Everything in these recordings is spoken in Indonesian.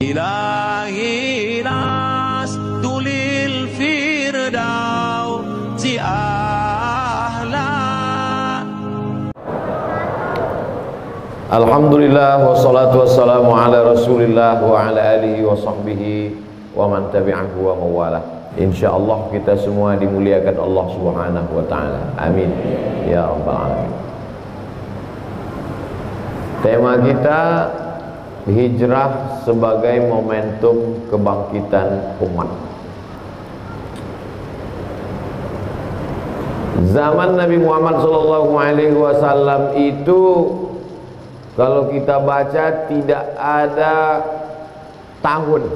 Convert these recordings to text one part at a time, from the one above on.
إلهي لست للفردوس أهلا. Alhamdulillah wassalatu wassalamu ala rasulillah wa ala alihi wa sahbihi wa man tabi'ahu wa mawalah. InsyaAllah kita semua dimuliakan Allah subhanahu wa ta'ala. Amin ya rabbal alamin. Tema kita hijrah sebagai momentum kebangkitan umat. Zaman Nabi Muhammad SAW itu kalau kita baca tidak ada tahun,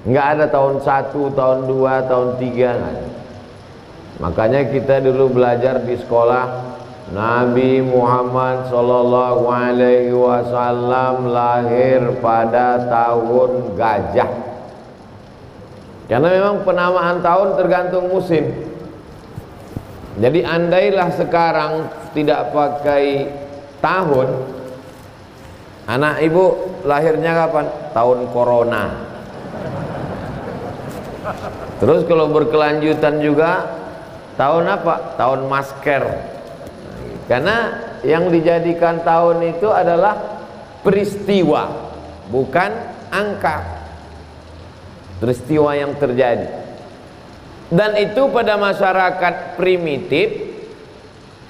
nggak ada tahun 1, tahun 2, tahun 3. Makanya kita dulu belajar di sekolah, Nabi Muhammad SAW lahir pada tahun gajah. Karena memang penamaan tahun tergantung musim. Jadi andailah sekarang tidak pakai tahun, anak ibu lahirnya kapan? Tahun corona. Terus kalau berkelanjutan juga tahun apa? Tahun masker. Karena yang dijadikan tahun itu adalah peristiwa, bukan angka. Peristiwa yang terjadi. Dan itu pada masyarakat primitif,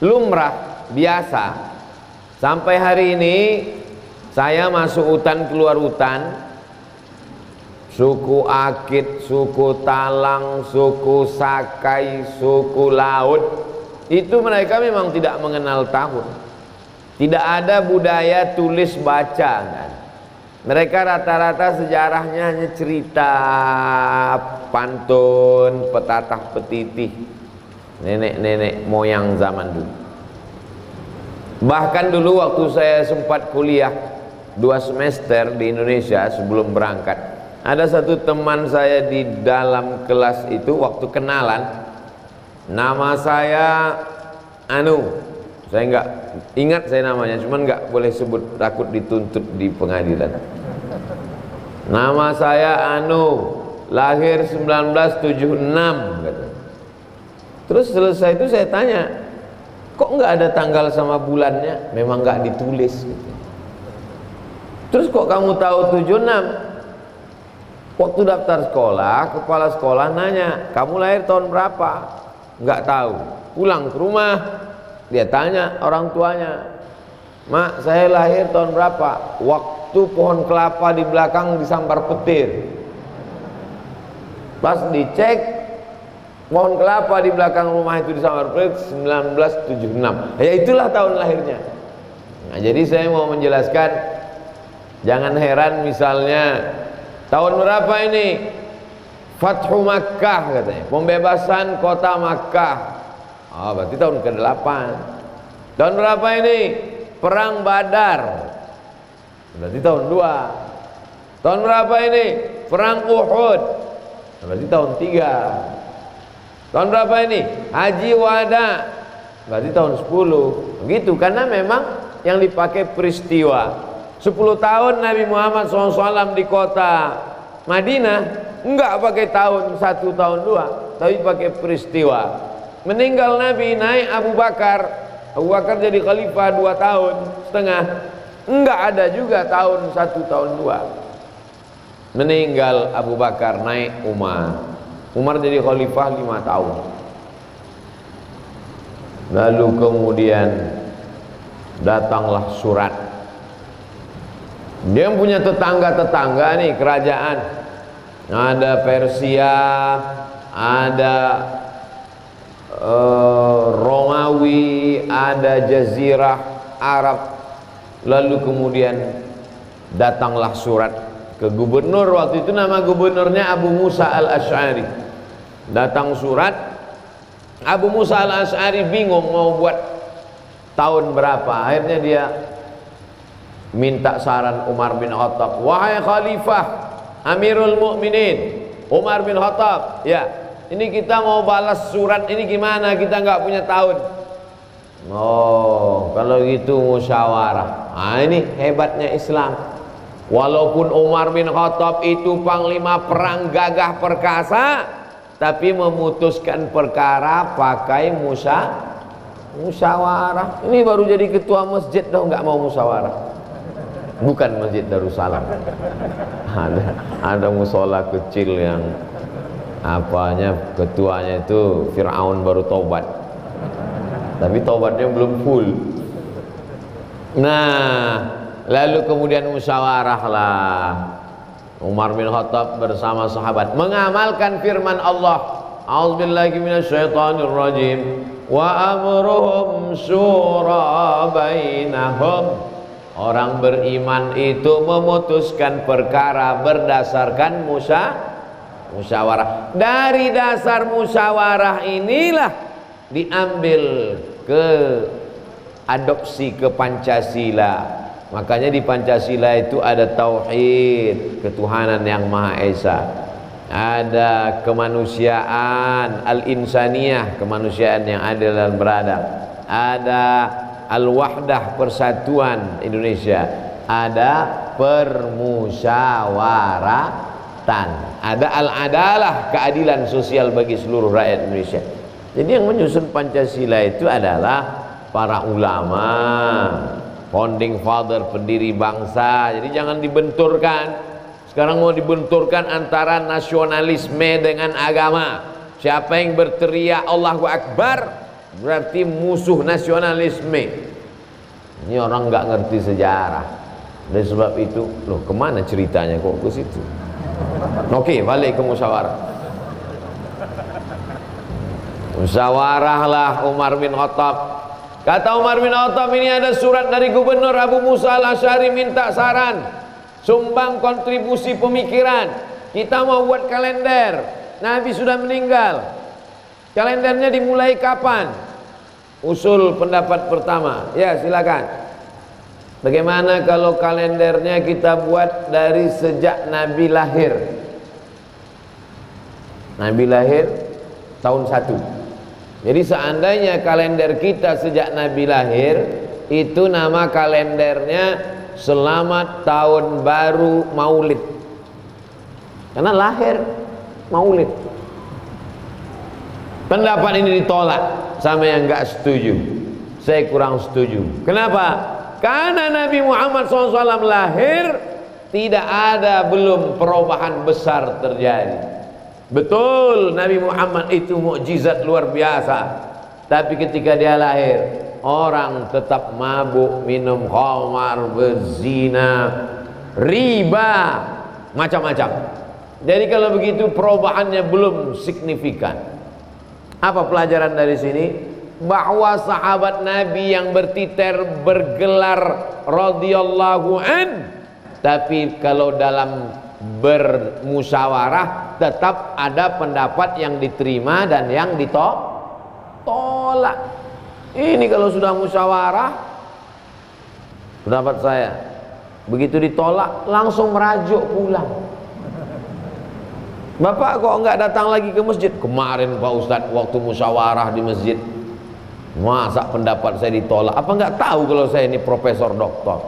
lumrah, biasa. Sampai hari ini saya masuk hutan keluar hutan, suku Akit, suku Talang, suku Sakai, suku Laut, itu mereka memang tidak mengenal tahun. Tidak ada budaya tulis baca kan? Mereka rata-rata sejarahnya hanya cerita, pantun, petatah petitih nenek-nenek moyang zaman dulu. Bahkan dulu waktu saya sempat kuliah 2 semester di Indonesia sebelum berangkat, ada satu teman saya di dalam kelas itu waktu kenalan, nama saya saya nggak ingat saya namanya, cuman nggak boleh sebut, takut dituntut di pengadilan. Nama saya lahir 1976 katanya. Terus selesai itu saya tanya, kok nggak ada tanggal sama bulannya? Memang nggak ditulis gitu. Terus kok kamu tahu 76? Waktu daftar sekolah, kepala sekolah nanya, kamu lahir tahun berapa? Nggak tahu. Pulang ke rumah, dia tanya orang tuanya, Mak, saya lahir tahun berapa? Waktu pohon kelapa di belakang disambar petir. Pas dicek, pohon kelapa di belakang rumah itu disambar petir 1976. Ya itulah tahun lahirnya. Nah, jadi saya mau menjelaskan, jangan heran misalnya tahun berapa ini? Fathu Makkah katanya, pembebasan kota Makkah. Berarti tahun ke-8. Tahun berapa ini? Perang Badar. Berarti tahun 2. Tahun berapa ini? Perang Uhud. Berarti tahun 3. Tahun berapa ini? Haji Wada. Berarti tahun 10. Begitu, karena memang yang dipakai peristiwa. 10 tahun Nabi Muhammad SAW di kota Madinah, enggak pakai tahun 1, tahun 2, tapi pakai peristiwa. Meninggal Nabi, naik Abu Bakar jadi khalifah 2 tahun setengah, enggak ada juga tahun 1, tahun 2. Meninggal Abu Bakar, naik Umar jadi khalifah 5 tahun. Lalu kemudian datanglah surat. Dia punya tetangga-tetangga nih, kerajaan. Ada Persia, ada Romawi, ada Jazirah Arab. Lalu kemudian datanglah surat ke gubernur, waktu itu nama gubernurnya Abu Musa al-Ash'ari. Datang surat, Abu Musa al-Ash'ari bingung mau buat tahun berapa. Akhirnya dia minta saran Umar bin Khattab. Wahai Khalifah Amirul Mukminin Umar bin Khattab, ya, ini kita mau balas surat ini gimana? Kita nggak punya tahun. Oh, kalau gitu musyawarah. Ini hebatnya Islam. Walaupun Umar bin Khattab itu panglima perang gagah perkasa, tapi memutuskan perkara pakai musyawarah. Ini baru jadi ketua masjid dah nggak mau musyawarah. Bukan Masjid Darussalam. Ada musola kecil yang ketuanya itu Fir'aun baru taubat. Tapi taubatnya belum full. Nah, lalu kemudian musyawarah lah. Umar bin Khattab bersama sahabat mengamalkan firman Allah. A'udzubillahi minasyaitonirrajim. Wa amruhum syura bainahum. Orang beriman itu memutuskan perkara berdasarkan musyawarah. Dari dasar musyawarah inilah diambil adopsi ke Pancasila. Makanya di Pancasila itu ada tauhid, ketuhanan yang Maha Esa. Ada kemanusiaan, al-insaniyah, kemanusiaan yang adil dan beradab. Ada al-wahdah, persatuan Indonesia. Ada permusyawaratan. Ada al-adalah, keadilan sosial bagi seluruh rakyat Indonesia. Jadi yang menyusun Pancasila itu adalah para ulama, founding father, pendiri bangsa. Jadi jangan dibenturkan. Sekarang mau dibenturkan antara nasionalisme dengan agama. Siapa yang berteriak Allahu Akbar berarti musuh nasionalisme. Ini orang nggak ngerti sejarah. Oleh sebab itu, loh kemana ceritanya kok ke situ? Oke, balik ke musyawarah. Musyawarahlah Umar bin Khattab. Kata Umar bin Khattab, ini ada surat dari Gubernur Abu Musa al-Asy'ari minta saran, sumbang kontribusi pemikiran. Kita mau buat kalender. Nabi sudah meninggal. Kalendernya dimulai kapan? Usul pendapat pertama. Ya, silakan. Bagaimana kalau kalendernya kita buat dari sejak Nabi lahir? Nabi lahir tahun 1. Jadi seandainya kalender kita sejak Nabi lahir, itu nama kalendernya Selamat Tahun Baru Maulid. Karena lahir Maulid. Pendapat ini ditolak sama yang enggak setuju. Saya kurang setuju. Kenapa? Karena Nabi Muhammad SAW lahir, tidak ada belum perubahan besar terjadi. Betul, Nabi Muhammad itu mukjizat luar biasa. Tapi ketika dia lahir, orang tetap mabuk, minum khamar, berzina, riba, macam-macam. Jadi kalau begitu perubahannya belum signifikan. Apa pelajaran dari sini? Bahwa sahabat Nabi yang bertiter bergelar radhiyallahu an, tapi kalau dalam bermusyawarah tetap ada pendapat yang diterima dan yang ditolak. Ini kalau sudah musyawarah, pendapat saya, begitu ditolak langsung merajuk pulang. Bapak kok enggak datang lagi ke masjid? Kemarin Pak Ustadz waktu musyawarah di masjid, masa pendapat saya ditolak? Apa enggak tahu kalau saya ini profesor doktor?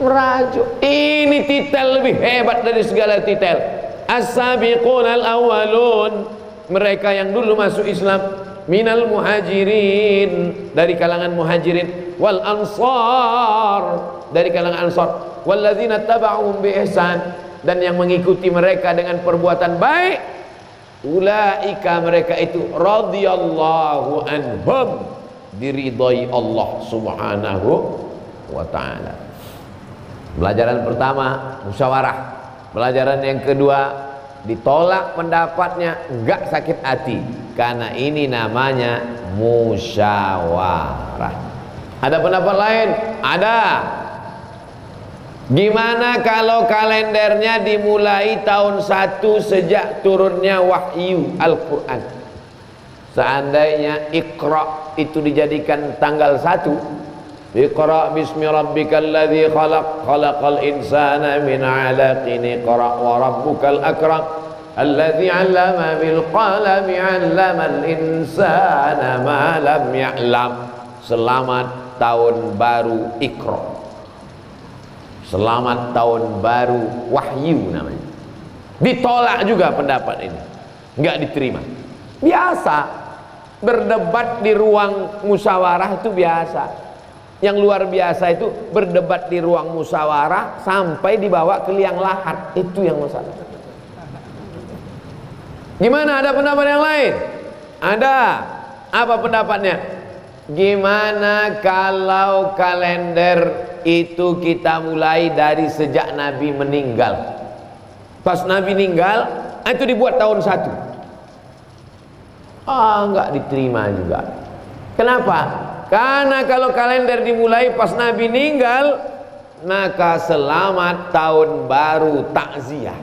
Merajuk. Ini titel lebih hebat dari segala titel. As-sabiqun al-awwalun, mereka yang dulu masuk Islam, minal muhajirin, dari kalangan muhajirin, wal ansar, dari kalangan ansar, walladzina taba'uhum bi ihsan, dan yang mengikuti mereka dengan perbuatan baik, ulaika, mereka itu radhiyallahu anhum, diridhai Allah subhanahu wa ta'ala. Pelajaran pertama, musyawarah. Pelajaran yang kedua, ditolak pendapatnya, enggak sakit hati, karena ini namanya musyawarah. Ada pendapat lain? Ada. Gimana kalau kalendernya dimulai tahun 1 sejak turunnya wahyu Al-Quran? Seandainya Iqra itu dijadikan tanggal 1, Iqra bismi rabbikal ladzi khalaq, khalaqal insana min 'alaqin, iqra wa rabbukal akram alladzi 'allama bil qalami 'allamal insana ma lam ya'lam. Selamat tahun baru Iqra. Selamat tahun baru wahyu namanya. Ditolak juga pendapat ini, nggak diterima. Biasa berdebat di ruang musyawarah itu biasa. Yang luar biasa itu berdebat di ruang musyawarah sampai dibawa ke liang lahat, itu yang masalah. Gimana, ada pendapat yang lain? Ada. Apa pendapatnya? Gimana kalau kalender itu kita mulai dari sejak Nabi meninggal? Pas Nabi meninggal, itu dibuat tahun 1. Enggak diterima juga. Kenapa? Karena kalau kalender dimulai pas Nabi meninggal, maka selamat tahun baru takziah.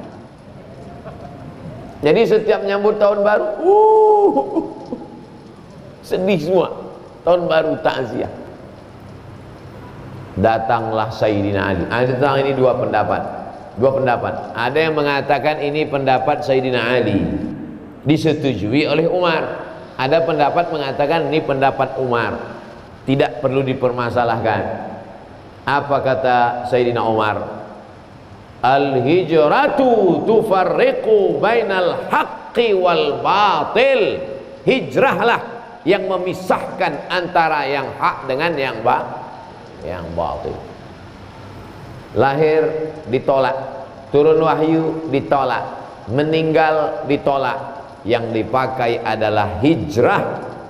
Jadi setiap nyambut tahun baru, sedih semua. Tahun baru takziah. Datanglah Sayyidina Ali. Tentang ini dua pendapat. Ada yang mengatakan ini pendapat Sayyidina Ali, disetujui oleh Umar. Ada pendapat mengatakan ini pendapat Umar, tidak perlu dipermasalahkan. Apa kata Sayyidina Umar? Al-hijratu tufarriqu bainal haqqi wal batil. Hijrahlah yang memisahkan antara yang hak dengan yang batil. Lahir ditolak, turun wahyu ditolak, meninggal ditolak. Yang dipakai adalah hijrah,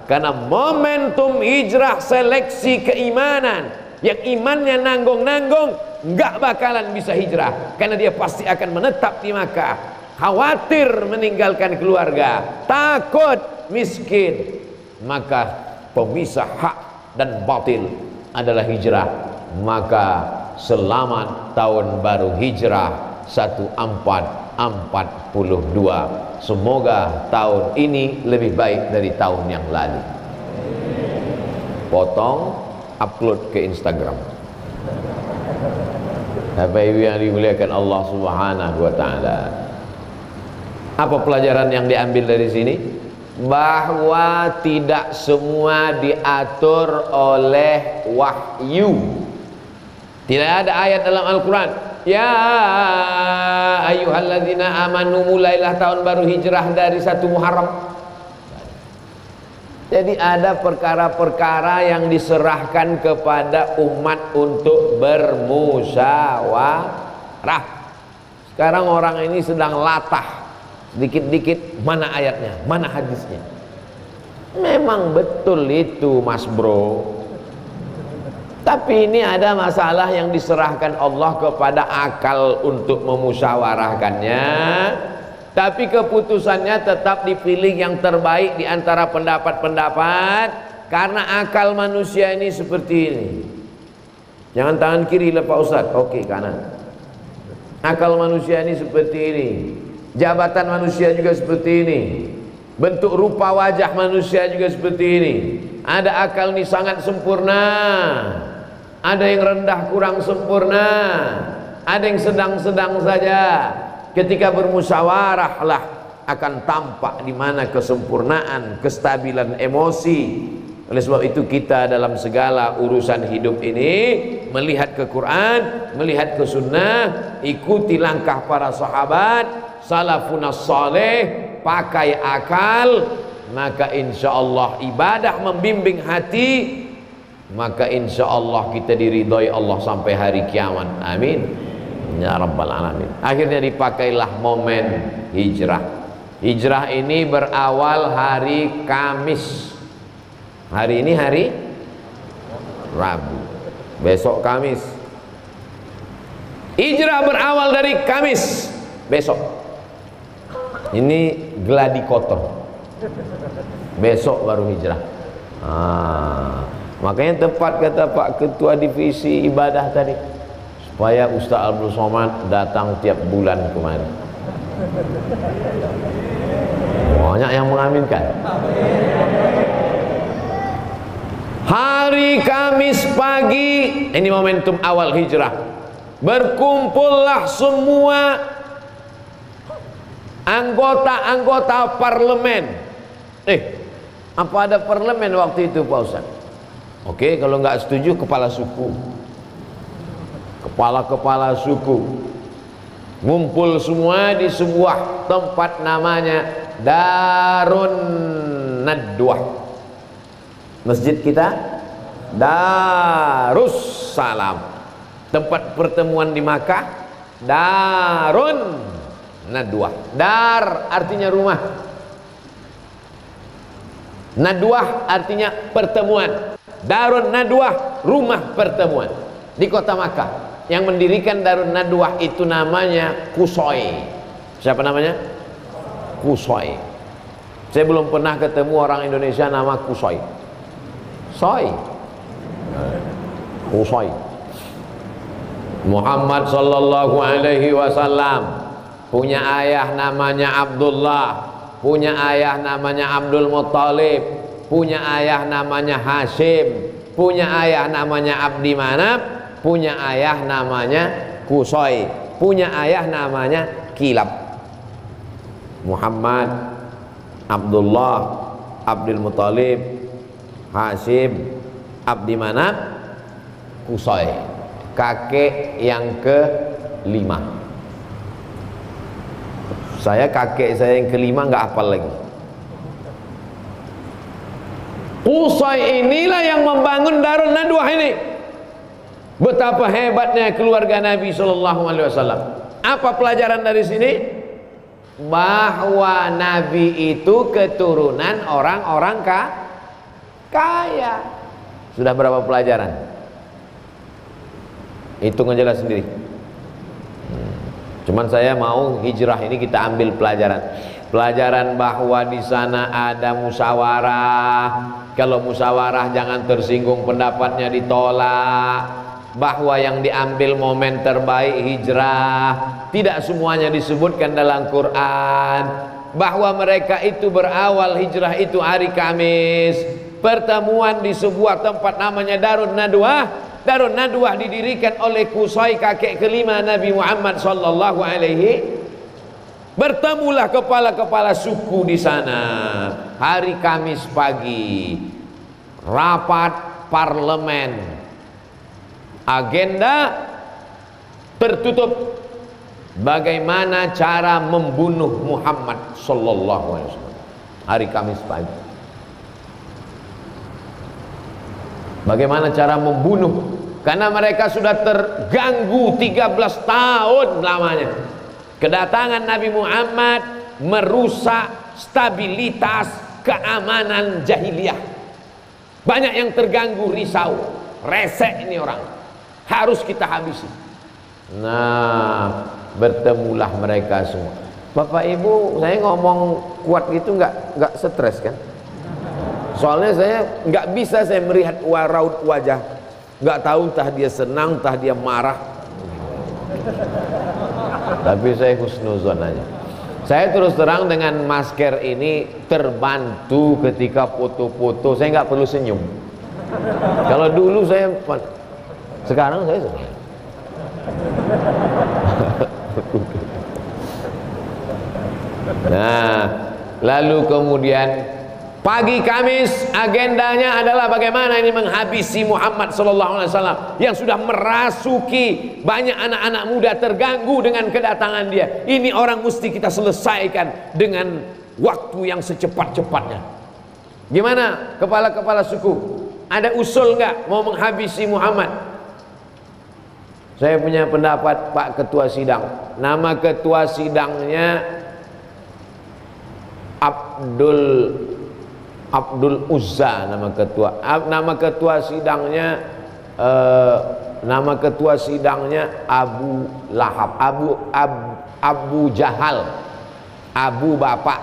karena momentum hijrah seleksi keimanan. Yang imannya nanggung-nanggung nggak bakalan bisa hijrah, karena dia pasti akan menetap di Makkah, khawatir meninggalkan keluarga, takut miskin. Maka pemisah hak dan batil adalah hijrah. Maka selamat tahun baru hijrah 1442. Semoga tahun ini lebih baik dari tahun yang lalu. Potong, upload ke Instagram. Bapak Ibu yang dimuliakan Allah Subhanahu wa taala. Apa pelajaran yang diambil dari sini? Bahwa tidak semua diatur oleh wahyu. Tidak ada ayat dalam Al-Quran, ya ayyuhalladzina amanu, mulailah tahun baru hijrah dari 1 Muharram. Jadi ada perkara-perkara yang diserahkan kepada umat untuk bermusyawarah. Sekarang orang ini sedang latah, dikit-dikit mana ayatnya, mana hadisnya. Memang betul itu Mas Bro. Tapi ini ada masalah yang diserahkan Allah kepada akal untuk memusyawarahkannya. Tapi keputusannya tetap dipilih yang terbaik di antara pendapat-pendapat. Karena akal manusia ini seperti ini. Jangan tangan kiri lah Pak Ustadz. Oke, kanan. Akal manusia ini seperti ini. Jabatan manusia juga seperti ini. Bentuk rupa wajah manusia juga seperti ini. Ada akal ini sangat sempurna, ada yang rendah kurang sempurna, ada yang sedang-sedang saja. Ketika bermusyawarahlah akan tampak di mana kesempurnaan, kestabilan emosi. Oleh sebab itu kita dalam segala urusan hidup ini melihat ke Quran, melihat ke sunnah, ikuti langkah para sahabat salafunas saleh, pakai akal, maka insya Allah ibadah membimbing hati, maka insya Allah kita diridhoi Allah sampai hari kiamat. Amin ya rabbal alamin. Akhirnya dipakailah momen hijrah. Hijrah ini berawal hari Kamis. Hari ini hari Rabu, besok Kamis. Hijrah berawal dari Kamis besok. Ini gladi kotor, besok baru hijrah. Makanya tepat kata Pak Ketua Divisi Ibadah tadi, supaya Ustaz Abdul Somad datang tiap bulan kemari. Banyak yang mengaminkan. Hari Kamis pagi, ini momentum awal hijrah. Berkumpullah semua anggota-anggota parlemen. Apa ada parlemen waktu itu Pak Ustaz? Oke, kalau nggak setuju kepala suku. kepala-kepala suku ngumpul semua di sebuah tempat namanya Darun Nadwah. Masjid kita Darussalam. Tempat pertemuan di Makkah Darun Nadwah. Dar artinya rumah, Nadwah artinya pertemuan. Darun Nadwah, rumah pertemuan di kota Makkah. Yang mendirikan Darun Nadwah itu namanya Qusay. Siapa namanya? Qusay. Saya belum pernah ketemu orang Indonesia nama Qusay. Qusay. Muhammad sallallahu alaihi wasallam punya ayah namanya Abdullah, punya ayah namanya Abdul Muttalib, punya ayah namanya Hashim, punya ayah namanya Abdi Manaf, punya ayah namanya Qusay, punya ayah namanya Kilab. Muhammad, Abdullah, Abdul Muttalib, Hashim, Abdi Manaf, Qusay. Kakek yang ke-5. Saya kakek saya yang ke-5 nggak hafal lagi. Qusay inilah yang membangun Darun Nadwah ini. Betapa hebatnya keluarga Nabi Shallallahu Alaihi Wasallam. Apa pelajaran dari sini? Bahwa Nabi itu keturunan orang-orang kaya. Sudah berapa pelajaran? Hitung aja lah sendiri. Cuman saya mau hijrah ini kita ambil pelajaran. Pelajaran bahwa di sana ada musyawarah. Kalau musyawarah jangan tersinggung pendapatnya ditolak. Bahwa yang diambil momen terbaik hijrah. Tidak semuanya disebutkan dalam Quran. Bahwa mereka itu berawal hijrah itu hari Kamis. Pertemuan di sebuah tempat namanya Darun Nadwah. Darun Nadwah didirikan oleh Qusay, kakek kelima Nabi Muhammad sallallahu alaihi. Bertemulah kepala-kepala suku di sana hari Kamis pagi. Rapat parlemen. Agenda tertutup. Bagaimana cara membunuh Muhammad sallallahu alaihi wasallam hari Kamis pagi. Bagaimana cara membunuh? Karena mereka sudah terganggu 13 tahun lamanya. Kedatangan Nabi Muhammad merusak stabilitas keamanan jahiliyah. Banyak yang terganggu, risau, resek ini orang. Harus kita habisi. Nah, bertemulah mereka semua. Bapak Ibu, saya ngomong kuat gitu nggak stres kan? Soalnya saya nggak bisa saya melihat raut wajah, nggak tahu entah dia senang, entah dia marah. Tapi saya husnuzon aja. Saya terus terang dengan masker ini terbantu ketika foto-foto. Saya nggak perlu senyum. Kalau dulu saya, sekarang saya senyum. Nah, lalu kemudian pagi Kamis agendanya adalah bagaimana ini menghabisi Muhammad sallallahu alaihi wasallam yang sudah merasuki banyak anak-anak muda terganggu dengan kedatangan dia. Ini orang mesti kita selesaikan dengan waktu yang secepat-cepatnya. Gimana kepala-kepala suku? Ada usul nggak mau menghabisi Muhammad? Saya punya pendapat Pak Ketua Sidang. Nama Ketua Sidangnya Abdul Uzza nama ketua. Nama ketua sidangnya nama ketua sidangnya Abu Lahab, Abu Jahal. Abu bapak,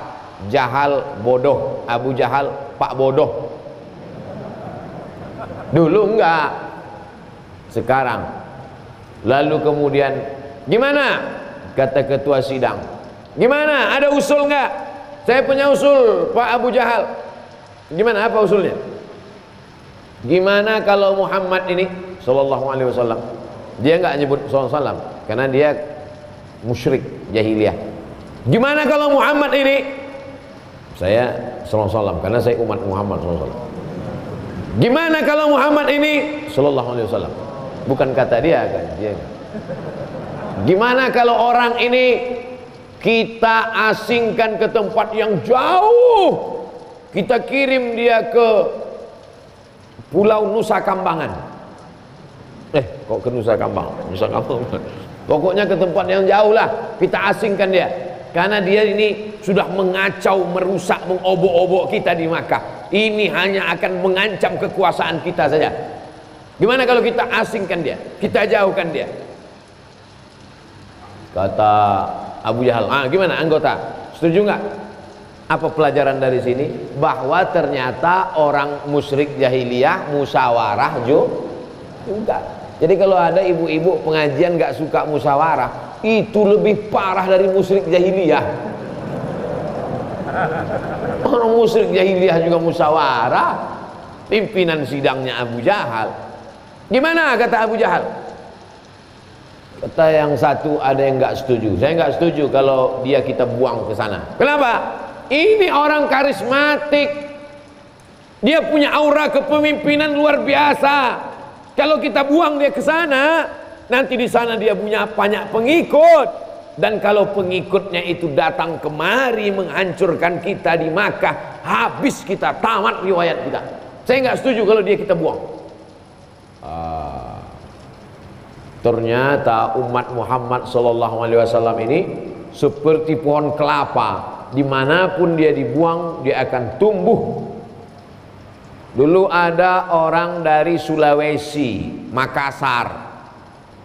Jahal bodoh. Abu Jahal pak bodoh. Dulu enggak, sekarang. Lalu kemudian gimana? Kata ketua sidang. Gimana? Ada usul enggak? Saya punya usul Pak Abu Jahal. Gimana, apa usulnya? Gimana kalau Muhammad ini sallallahu alaihi wasallam, dia enggak nyebut sallallahu alaihi wasallam karena dia musyrik jahiliyah. Gimana kalau Muhammad ini, saya sallallahu alaihi wasallam karena saya umat Muhammad sallallahu alaihi wasallam. Gimana kalau Muhammad ini sallallahu alaihi wasallam? Bukan kata dia kan, dia Gimana kalau orang ini kita asingkan ke tempat yang jauh, kita kirim dia ke Pulau Nusa Kambangan. Kok ke Nusa Kambangan? Nusa Kambangan. Pokoknya ke tempat yang jauh lah, kita asingkan dia. Karena dia ini sudah mengacau, merusak, mengobok-obok kita di Makkah. Ini hanya akan mengancam kekuasaan kita saja. Gimana kalau kita asingkan dia, kita jauhkan dia? Kata Abu Jahal, gimana anggota? Setuju nggak? Apa pelajaran dari sini? Bahwa ternyata orang musyrik jahiliyah musyawarah juga. Jadi kalau ada ibu-ibu pengajian nggak suka musyawarah, itu lebih parah dari musyrik jahiliyah. Orang musyrik jahiliyah juga musyawarah. Pimpinan sidangnya Abu Jahal. Gimana kata Abu Jahal? Kata yang satu ada yang nggak setuju. Saya nggak setuju kalau dia kita buang ke sana. Kenapa? Ini orang karismatik. Dia punya aura kepemimpinan luar biasa. Kalau kita buang dia ke sana, nanti di sana dia punya banyak pengikut. Dan kalau pengikutnya itu datang kemari menghancurkan kita di Makkah, habis kita, tamat riwayat kita. Saya nggak setuju kalau dia kita buang. Ternyata umat Muhammad SAW ini seperti pohon kelapa, dimanapun dia dibuang dia akan tumbuh. Dulu ada orang dari Sulawesi, Makassar,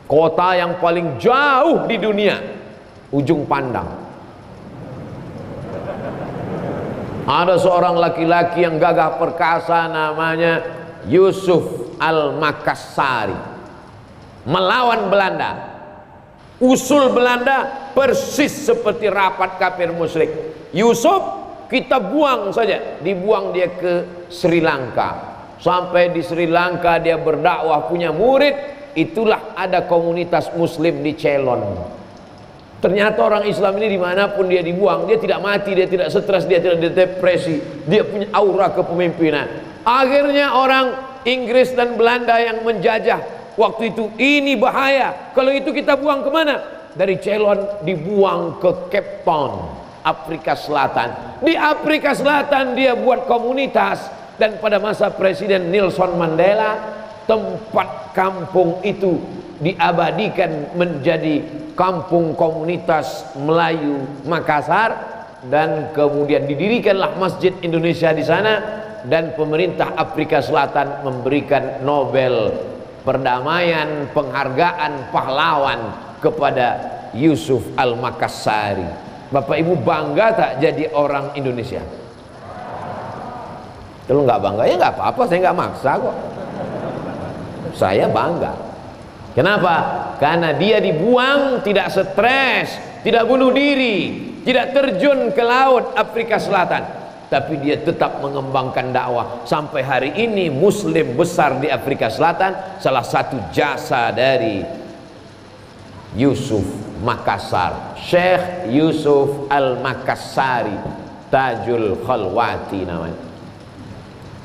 kota yang paling jauh di dunia, ujung pandang. Ada seorang laki-laki yang gagah perkasa namanya Yusuf Al-Makassari, melawan Belanda. Usul Belanda persis seperti rapat kafir musyrik. Yusuf kita buang saja, dibuang dia ke Sri Lanka. Sampai di Sri Lanka dia berdakwah, punya murid. Itulah ada komunitas muslim di Ceylon. Ternyata orang Islam ini dimanapun dia dibuang, dia tidak mati, dia tidak stres, dia tidak depresi, dia punya aura kepemimpinan. Akhirnya orang Inggris dan Belanda yang menjajah waktu itu, ini bahaya. Kalau itu kita buang kemana? Dari Ceylon dibuang ke Cape Town, Afrika Selatan. Di Afrika Selatan dia buat komunitas. Dan pada masa Presiden Nelson Mandela, tempat kampung itu diabadikan menjadi kampung komunitas Melayu Makassar. Dan kemudian didirikanlah Masjid Indonesia di sana. Dan pemerintah Afrika Selatan memberikan Nobel perdamaian, penghargaan pahlawan kepada Yusuf Al-Makassari. Bapak Ibu bangga tak jadi orang Indonesia? Kalau nggak bangga ya nggak apa-apa, saya nggak maksa kok. Saya bangga. Kenapa? Karena dia dibuang tidak stres, tidak bunuh diri, tidak terjun ke laut Afrika Selatan, tapi dia tetap mengembangkan dakwah. Sampai hari ini Muslim besar di Afrika Selatan, salah satu jasa dari Yusuf Makassar, Syekh Yusuf Al-Makassari, Tajul Khalwati namanya.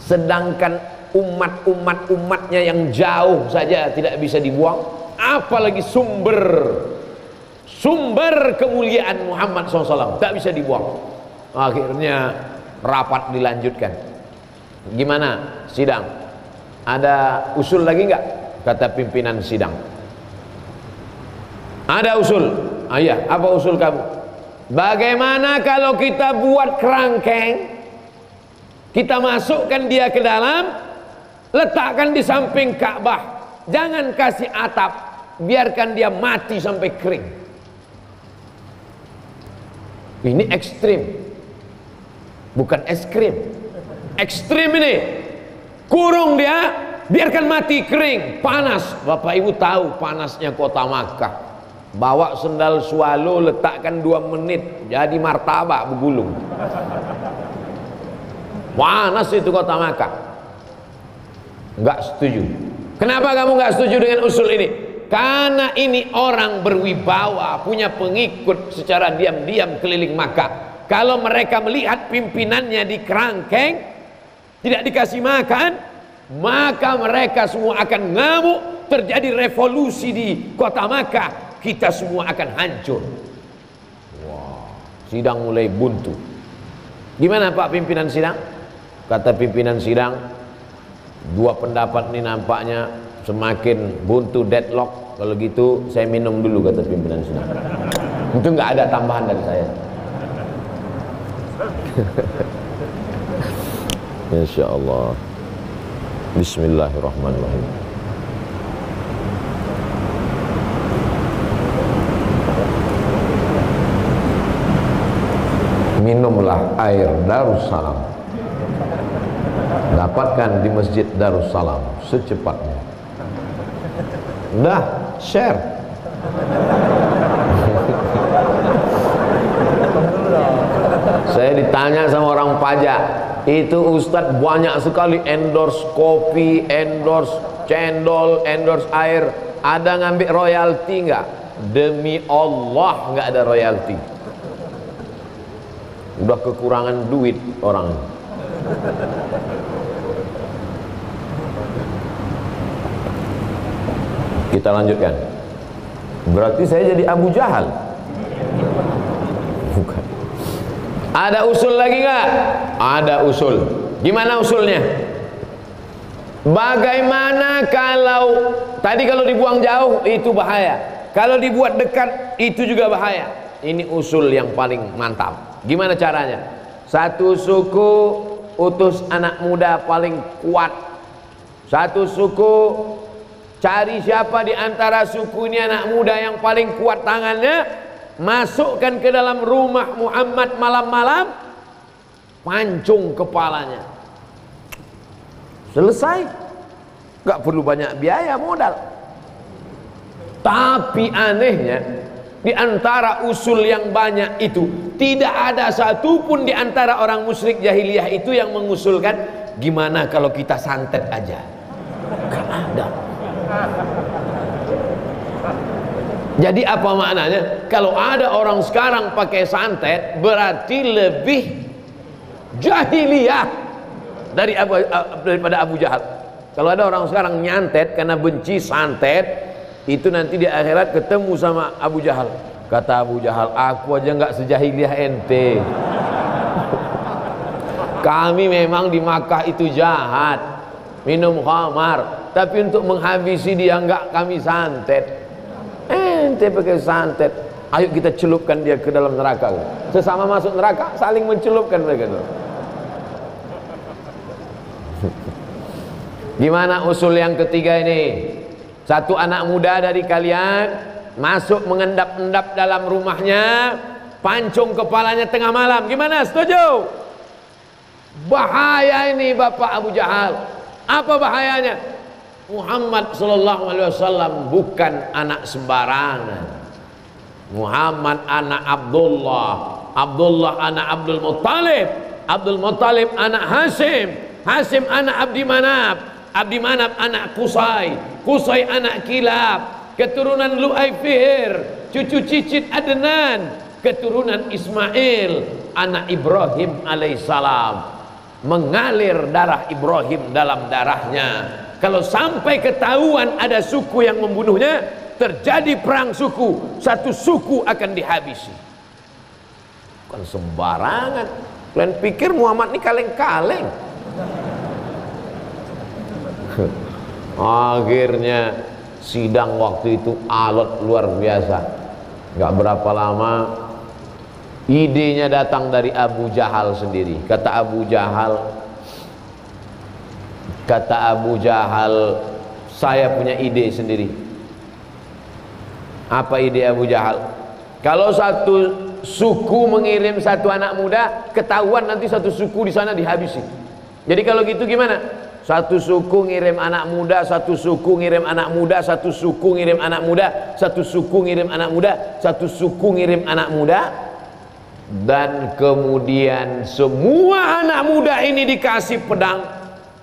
Sedangkan umatnya yang jauh saja tidak bisa dibuang, apalagi sumber kemuliaan Muhammad SAW tak bisa dibuang. Akhirnya rapat dilanjutkan. Gimana sidang? Ada usul lagi nggak? Kata pimpinan sidang. Ada usul. Iya, apa usul kamu? Bagaimana kalau kita buat kerangkeng, kita masukkan dia ke dalam, letakkan di samping Ka'bah, jangan kasih atap, biarkan dia mati sampai kering. Ini ekstrim, bukan es krim. Ekstrim ini, kurung dia, biarkan mati kering, panas. Bapak Ibu tahu panasnya kota Makkah. Bawa sendal swallow, letakkan 2 menit, jadi martabak bergulung. Panas itu kota Makkah. Enggak setuju. Kenapa kamu enggak setuju dengan usul ini? Karena ini orang berwibawa, punya pengikut secara diam-diam keliling Makkah. Kalau mereka melihat pimpinannya di kerangkeng, tidak dikasih makan, maka mereka semua akan ngamuk, terjadi revolusi di kota Makkah, kita semua akan hancur. Wah, sidang mulai buntu. Gimana Pak pimpinan sidang? Kata pimpinan sidang, dua pendapat ini nampaknya semakin buntu, deadlock. Kalau gitu saya minum dulu, kata pimpinan sidang. Itu nggak ada tambahan dari saya. Insya Allah. Bismillahirrahmanirrahim. Minumlah air Darussalam, dapatkan di Masjid Darussalam secepatnya. Udah, share. Saya ditanya sama orang pajak, itu Ustadz banyak sekali endorse kopi, endorse cendol, endorse air, ada ngambil royalti nggak? Demi Allah nggak ada royalti. Udah kekurangan duit orang. Kita lanjutkan. Berarti saya jadi Abu Jahal? Bukan. Ada usul lagi nggak? Ada usul. Gimana usulnya? Bagaimana kalau tadi kalau dibuang jauh itu bahaya, kalau dibuat dekat itu juga bahaya. Ini usul yang paling mantap. Gimana caranya? Satu suku utus anak muda paling kuat. Satu suku cari siapa di antara suku ini anak muda yang paling kuat tangannya, masukkan ke dalam rumah Muhammad malam-malam, pancung kepalanya. Selesai. Gak perlu banyak biaya modal. Tapi anehnya, di antara usul yang banyak itu, tidak ada satupun di antara orang musyrik jahiliyah itu yang mengusulkan gimana kalau kita santet aja. Gak ada. Jadi apa maknanya? Kalau ada orang sekarang pakai santet, berarti lebih jahiliyah daripada Abu Jahal. Kalau ada orang sekarang nyantet karena benci santet, itu nanti di akhirat ketemu sama Abu Jahal. Kata Abu Jahal, aku aja nggak sejahiliyah ente. Kami memang di Makkah itu jahat, minum khamar, tapi untuk menghabisi dia nggak kami santet. Ente pakai santet, ayo kita celupkan dia ke dalam neraka. Sesama masuk neraka saling mencelupkan mereka. Gimana usul yang ketiga ini? Satu anak muda dari kalian masuk mengendap-endap dalam rumahnya, pancung kepalanya tengah malam. Gimana? Setuju? Bahaya ini Bapak Abu Jahal. Apa bahayanya? Muhammad sallallahu alaihi wasallam bukan anak sembarangan. Muhammad anak Abdullah, Abdullah anak Abdul Muttalib, Abdul Muttalib anak Hasim, Hasim anak Abdi Manaf, Abdi Manaf anak Qusay, Qusay anak Kilab, keturunan Lu'ay Fihr, cucu cicit Adnan, keturunan Ismail anak Ibrahim alaihissalam. Mengalir darah Ibrahim dalam darahnya. Kalau sampai ketahuan ada suku yang membunuhnya, terjadi perang suku, satu suku akan dihabisi. Bukan sembarangan. Kalian pikir Muhammad ini kaleng-kaleng? Akhirnya sidang waktu itu alot luar biasa. Gak berapa lama idenya datang dari Abu Jahal sendiri. Kata Abu Jahal, saya punya ide sendiri. Apa ide Abu Jahal? Kalau satu suku mengirim satu anak muda, ketahuan nanti satu suku di sana dihabisi. Jadi kalau gitu gimana? Satu suku ngirim anak muda, satu suku ngirim anak muda, satu suku ngirim anak muda, satu suku ngirim anak muda, satu suku ngirim anak muda, dan kemudian semua anak muda ini dikasih pedang.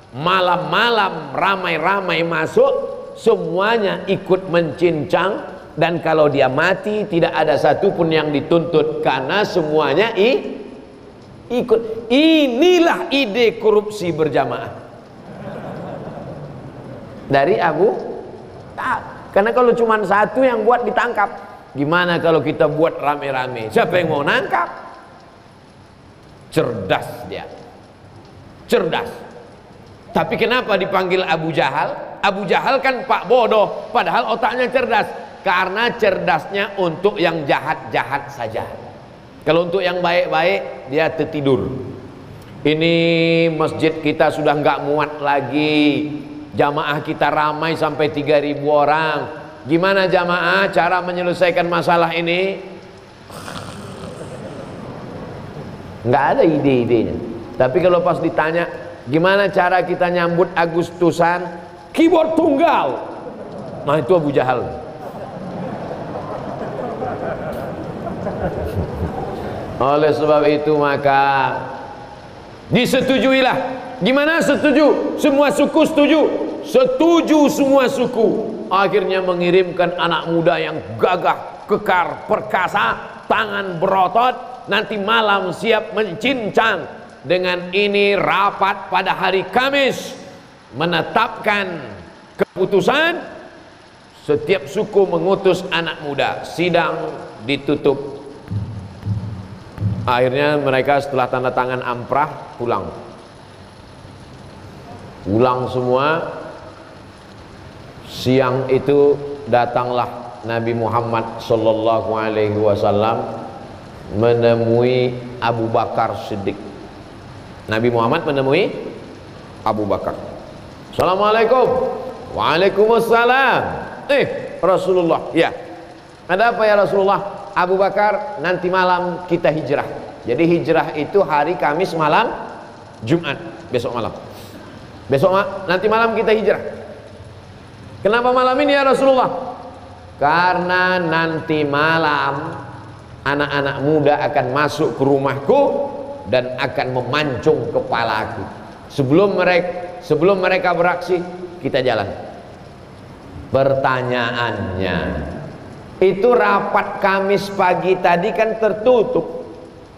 Malam-malam ramai-ramai masuk, semuanya ikut mencincang, dan kalau dia mati tidak ada satupun yang dituntut karena semuanya ikut. Inilah ide korupsi berjamaah dari Abu Tak. Karena kalau cuma satu yang buat ditangkap. Gimana kalau kita buat rame-rame? Siapa yang mau nangkap? Cerdas dia. Cerdas. Tapi kenapa dipanggil Abu Jahal? Abu Jahal kan pak bodoh, padahal otaknya cerdas. Karena cerdasnya untuk yang jahat-jahat saja. Kalau untuk yang baik-baik dia tertidur. Ini masjid kita sudah nggak muat lagi. Jamaah kita ramai sampai 3.000 orang. Gimana jamaah cara menyelesaikan masalah ini? Nggak ada ide-idenya. Tapi kalau pas ditanya, gimana cara kita nyambut Agustusan? Keyboard tunggal. Nah itu Abu Jahal. Oleh sebab itu maka disetujuilah. Gimana setuju? Semua suku setuju. Setuju semua suku. Akhirnya mengirimkan anak muda yang gagah, kekar, perkasa, tangan berotot, nanti malam siap mencincang. Dengan ini rapat pada hari Kamis menetapkan keputusan. Setiap suku mengutus anak muda. Sidang ditutup. Akhirnya mereka setelah tanda tangan amprah pulang. Pulang semua. Siang itu datanglah Nabi Muhammad sallallahu alaihi wasallam menemui Abu Bakar Siddiq. Nabi Muhammad menemui Abu Bakar. Assalamualaikum. Waalaikumsalam. Rasulullah. Ya. Ada apa ya Rasulullah? Abu Bakar, nanti malam kita hijrah. Jadi hijrah itu hari Kamis malam, Jumat besok malam. Nanti malam kita hijrah. Kenapa malam ini ya Rasulullah? Karena nanti malam anak-anak muda akan masuk ke rumahku dan akan memancung kepalaku. Sebelum mereka beraksi, kita jalan. Pertanyaannya, itu rapat Kamis pagi tadi kan tertutup.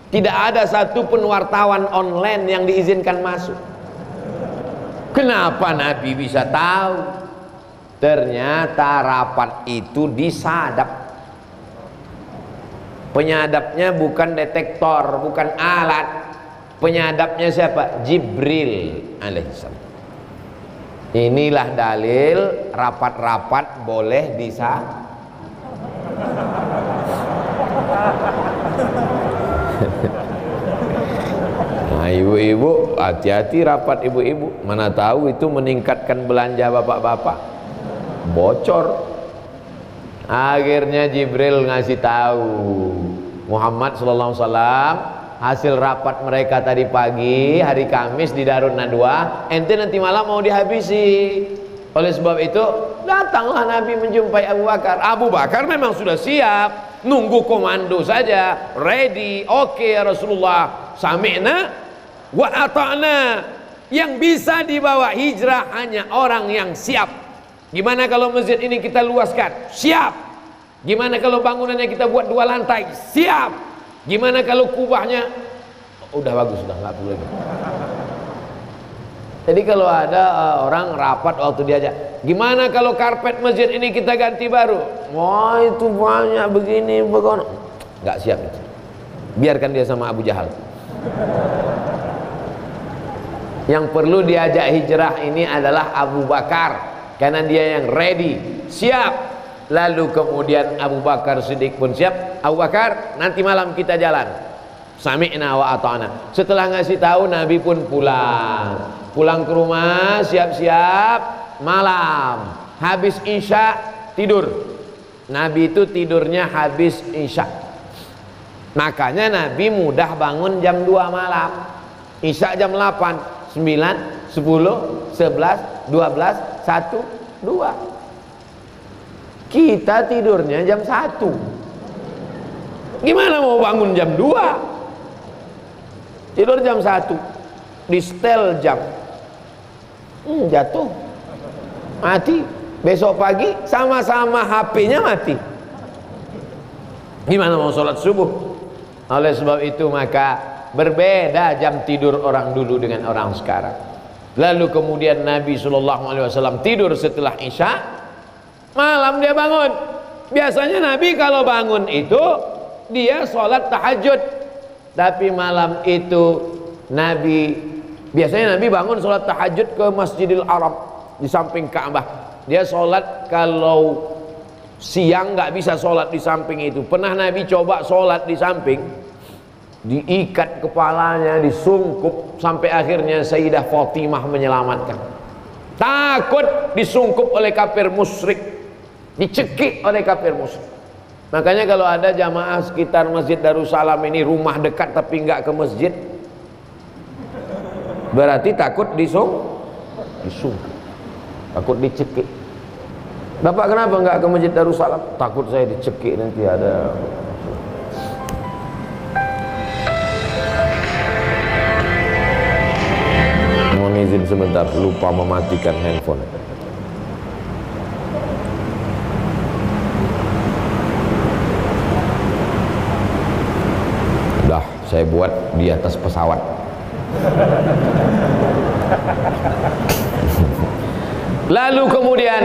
Tidak ada satupun wartawan online yang diizinkan masuk. Kenapa Nabi bisa tahu? Ternyata rapat itu disadap. Penyadapnya bukan detektor, bukan alat. Penyadapnya siapa? Jibril alaihissalam. Inilah dalil rapat-rapat boleh disadap. Nah ibu-ibu hati-hati rapat ibu-ibu. Mana tahu itu meningkatkan belanja bapak-bapak. Bocor. Akhirnya Jibril ngasih tahu Muhammad sallallahu alaihi wasallam hasil rapat mereka tadi pagi hari Kamis di Darun Nadwa, ente nanti malam mau dihabisi. Oleh sebab itu datanglah Nabi menjumpai Abu Bakar. Abu Bakar memang sudah siap, nunggu komando saja, ready. Oke ya Rasulullah, sami'na wa ata'na. Yang bisa dibawa hijrah hanya orang yang siap. Gimana kalau masjid ini kita luaskan? Siap. Gimana kalau bangunannya kita buat 2 lantai? Siap. Gimana kalau kubahnya? Udah bagus, sudah nggak perlu lagi. Jadi kalau ada orang rapat waktu diajak, gimana kalau karpet masjid ini kita ganti baru? Wah itu banyak begini, begono. Nggak siap itu. Biarkan dia sama Abu Jahal. Yang perlu diajak hijrah ini adalah Abu Bakar. Karena dia yang ready, siap. Lalu kemudian Abu Bakar Siddiq pun siap. Abu Bakar, nanti malam kita jalan. Sami'na wa ata'na. Setelah ngasih tahu, Nabi pun pulang. Pulang ke rumah, siap-siap. Malam, habis Isya tidur. Nabi itu tidurnya habis Isya. Makanya Nabi mudah bangun jam 2 malam. Isya jam 8, 9, 10, 11, 12, 1, 2. Kita tidurnya jam 1. Gimana mau bangun jam 2? Tidur jam 1. Di setel jam. Jatuh. Mati. Besok pagi sama-sama HP-nya mati. Gimana mau sholat subuh? Oleh sebab itu maka berbeda jam tidur orang dulu dengan orang sekarang. Lalu kemudian Nabi SAW tidur setelah Isya. Malam dia bangun. Biasanya Nabi kalau bangun itu dia sholat tahajud. Tapi malam itu biasanya Nabi bangun sholat tahajud ke Masjidil Haram di samping Ka'bah. Dia sholat, kalau siang nggak bisa sholat di samping itu. Pernah Nabi coba sholat di samping, diikat kepalanya, disungkup, sampai akhirnya Sayyidah Fatimah menyelamatkan. Takut disungkup oleh kafir musyrik, dicekik oleh kafir musyrik. Makanya kalau ada jamaah sekitar Masjid Darussalam ini, rumah dekat tapi nggak ke masjid, berarti takut disungkup, takut dicekik. Bapak kenapa nggak ke Masjid Darussalam? Takut saya dicekik nanti ada. Mohon izin sebentar, lupa mematikan handphone. Udah saya buat di atas pesawat. Lalu kemudian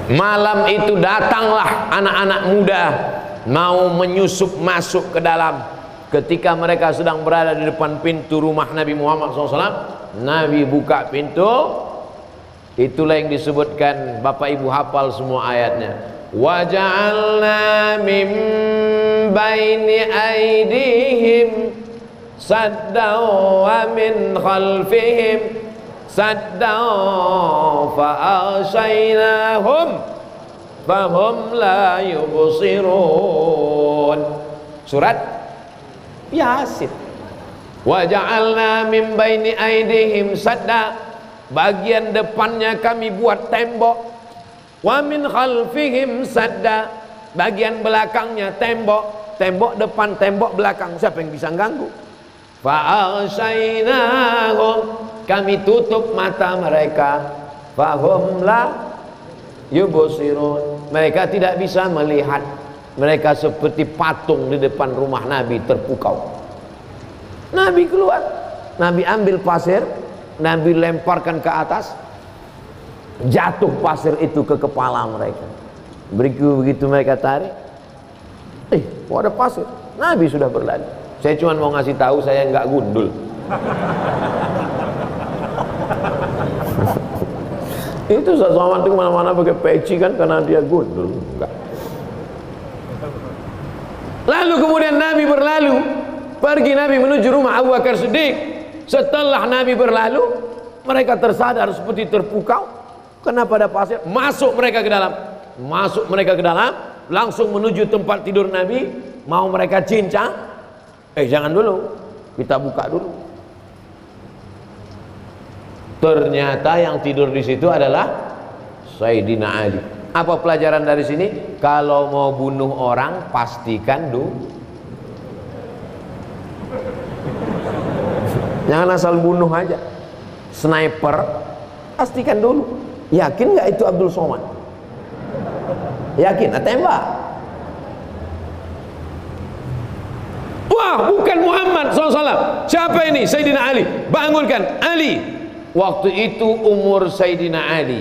malam itu datanglah anak-anak muda mau menyusup masuk ke dalam. Ketika mereka sedang berada di depan pintu rumah Nabi Muhammad SAW, Nabi buka pintu. Itulah yang disebutkan, Bapak Ibu hafal semua ayatnya. Wa ja'alna min baini aydihim saddan wa min khalfihim saddan fa aghshaynahum fahum la yubsirun. Surat Yasin. Wa ja'alna min baini aydihim sadda, bagian depannya kami buat tembok. Wa min khalfihim sadda, bagian belakangnya tembok. Tembok depan, tembok belakang, siapa yang bisa ganggu? Fa'asyainahum, kami tutup mata mereka. Fahum la yubsirun, mereka tidak bisa melihat. Mereka seperti patung di depan rumah Nabi terpukau. Nabi keluar, Nabi ambil pasir, Nabi lemparkan ke atas, jatuh pasir itu ke kepala mereka. Begitu mereka tarik, kok ada pasir? Nabi sudah berlari. Saya cuma mau ngasih tahu saya nggak gundul. Itu Sasawan itu kemana-mana pakai peci kan, karena dia gundul. Enggak. Lalu kemudian Nabi berlalu, pergi Nabi menuju rumah Abu Bakar Siddiq. Setelah Nabi berlalu, mereka tersadar seperti terpukau. Kenapa ada pasir? Masuk mereka ke dalam, langsung menuju tempat tidur Nabi. Mau mereka cincang, jangan dulu, kita buka dulu. Ternyata yang tidur di situ adalah Sayyidina Ali. Apa pelajaran dari sini? Kalau mau bunuh orang, pastikan dulu. Jangan asal bunuh aja. Sniper, pastikan dulu. Yakin nggak itu Abdul Somad? Yakin? Tembak. Wah, bukan Muhammad SAW. Siapa ini? Sayyidina Ali. Bangunkan Ali. Waktu itu umur Sayyidina Ali,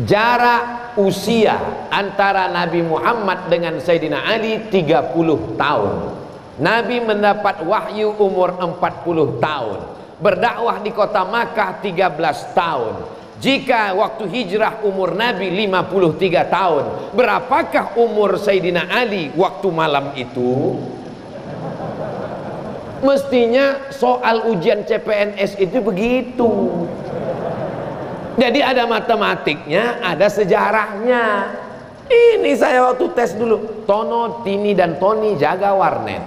jarak usia antara Nabi Muhammad dengan Sayyidina Ali 30 tahun. Nabi mendapat wahyu umur 40 tahun. Berdakwah di kota Makkah 13 tahun. Jika waktu hijrah umur Nabi 53 tahun, berapakah umur Sayyidina Ali waktu malam itu? Mestinya soal ujian CPNS itu begitu. Jadi ada matematiknya, ada sejarahnya. Ini saya waktu tes dulu, Tono, Tini dan Toni jaga warnet.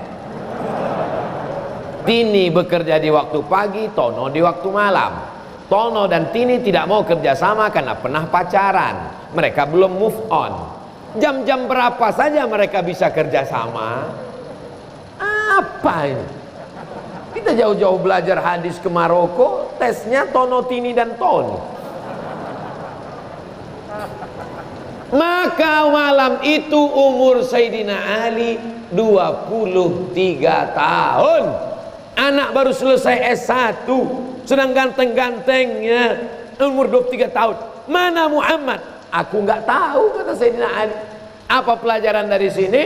Tini bekerja di waktu pagi, Tono di waktu malam. Tono dan Tini tidak mau kerjasama karena pernah pacaran. Mereka belum move on. Jam-jam berapa saja mereka bisa kerjasama? Apa ini? Kita jauh-jauh belajar hadis ke Maroko, tesnya Tono, Tini dan Toni. Maka malam itu umur Sayyidina Ali 23 tahun. Anak baru selesai S1, sedang ganteng-gantengnya umur 23 tahun. Mana Muhammad? Aku nggak tahu, kata Sayyidina Ali. Apa pelajaran dari sini?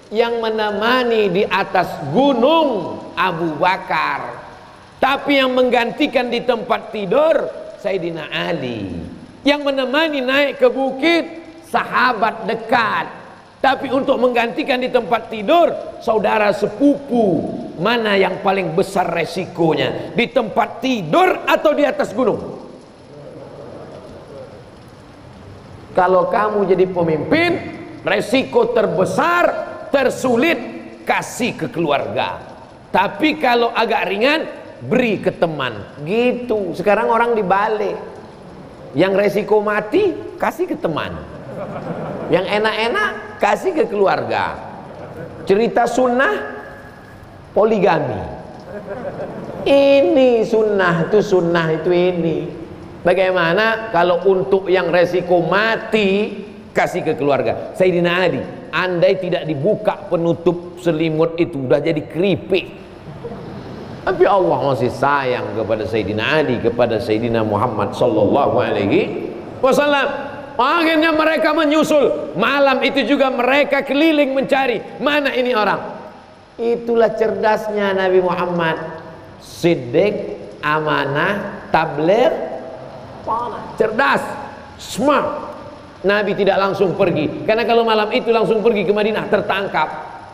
Yang menemani di atas gunung Abu Bakar, tapi yang menggantikan di tempat tidur Sayyidina Ali. Yang menemani naik ke bukit sahabat dekat, tapi untuk menggantikan di tempat tidur saudara sepupu. Mana yang paling besar resikonya? Di tempat tidur atau di atas gunung? Kalau kamu jadi pemimpin, resiko terbesar, tersulit, kasih ke keluarga. Tapi kalau agak ringan, beri ke teman. Gitu. Sekarang orang dibalik. Yang resiko mati, kasih ke teman. Yang enak-enak, kasih ke keluarga. Cerita sunnah, poligami. Ini sunnah itu ini. Bagaimana kalau untuk yang resiko mati, kasih ke keluarga? Sayyidina Ali, andai tidak dibuka penutup selimut itu, udah jadi keripik. Tapi Allah masih sayang kepada Sayyidina Ali, kepada Sayyidina Muhammad sallallahu alaihi wasallam. Akhirnya mereka menyusul. Malam itu juga mereka keliling mencari, mana ini orang. Itulah cerdasnya Nabi Muhammad. Siddiq, amanah, tabligh, cerdas, smart. Nabi tidak langsung pergi, karena kalau malam itu langsung pergi ke Madinah tertangkap.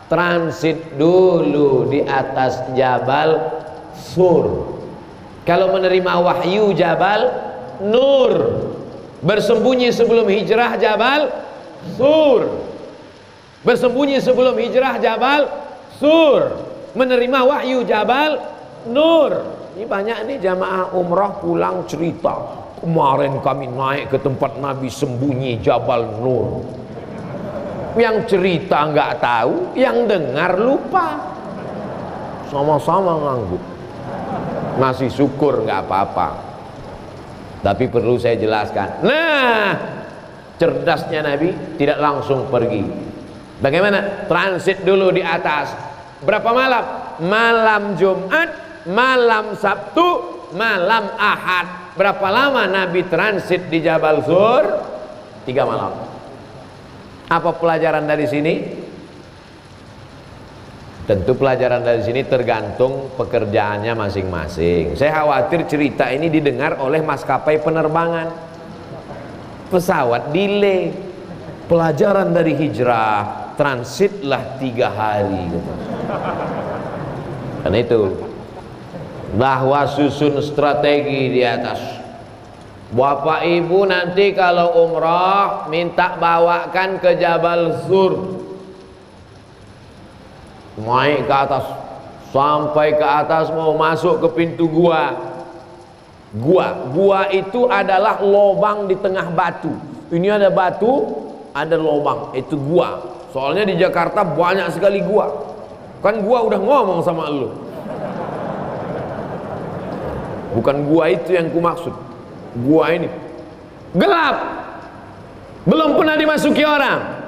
Transit dulu di atas Jabal Sur. Kalau menerima wahyu Jabal Nur. Bersembunyi sebelum hijrah Jabal Sur. Bersembunyi sebelum hijrah Jabal Sur. Menerima wahyu Jabal Nur. Ini banyak nih jamaah umrah pulang cerita, kemarin kami naik ke tempat Nabi sembunyi Jabal Nur. Yang cerita nggak tahu, yang dengar lupa. Sama-sama ngangguk. Masih syukur nggak apa-apa. Tapi perlu saya jelaskan. Nah, cerdasnya Nabi tidak langsung pergi. Bagaimana? Transit dulu di atas. Berapa malam? Malam Jumat, malam Sabtu, malam Ahad. Berapa lama Nabi transit di Jabal Sur? 3 malam. Apa pelajaran dari sini? Tentu pelajaran dari sini tergantung pekerjaannya masing-masing. Saya khawatir cerita ini didengar oleh maskapai penerbangan. Pesawat delay. Pelajaran dari hijrah, transitlah 3 hari gitu. Karena itu bahwa susun strategi di atas. Bapak ibu nanti kalau umrah minta bawakan ke Jabal Sur, naik ke atas, sampai ke atas mau masuk ke pintu gua. Gua itu adalah lubang di tengah batu. Ini ada batu, ada lubang, itu gua. Soalnya di Jakarta banyak sekali gua. Kan gua udah ngomong sama lu. Bukan gua itu yang ku maksud. Gua ini gelap, belum pernah dimasuki orang.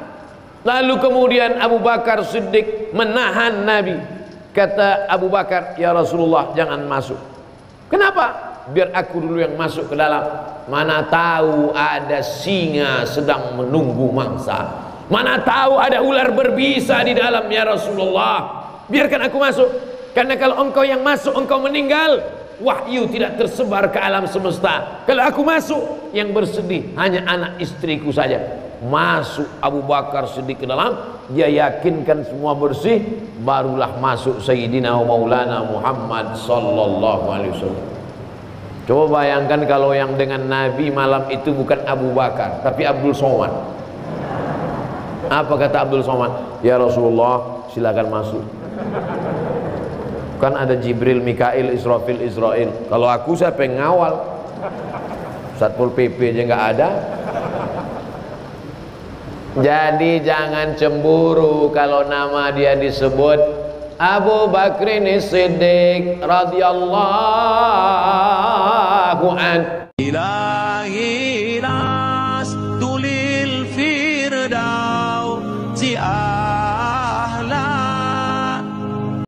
Lalu kemudian Abu Bakar Siddiq menahan Nabi. Kata Abu Bakar, ya Rasulullah, jangan masuk. Kenapa? Biar aku dulu yang masuk ke dalam. Mana tahu ada singa sedang menunggu mangsa. Mana tahu ada ular berbisa di dalam, ya Rasulullah. Biarkan aku masuk. Karena kalau engkau yang masuk, engkau meninggal, wahyu tidak tersebar ke alam semesta. Kalau aku masuk, yang bersedih hanya anak istriku saja. Masuk Abu Bakar Siddiq ke dalam, dia yakinkan semua bersih, barulah masuk Sayyidina Maulana Muhammad sallallahu alaihi wasallam. Coba bayangkan kalau yang dengan Nabi malam itu bukan Abu Bakar, tapi Abdul Somad. Apa kata Abdul Somad? Ya Rasulullah, silakan masuk. Kan ada Jibril, Mikail, Israfil, Israel. Kalau aku siapa yang ngawal? Satpol PP aja nggak ada. Jadi jangan cemburu kalau nama dia disebut Abu Bakrin Siddiq radhiyallahu an.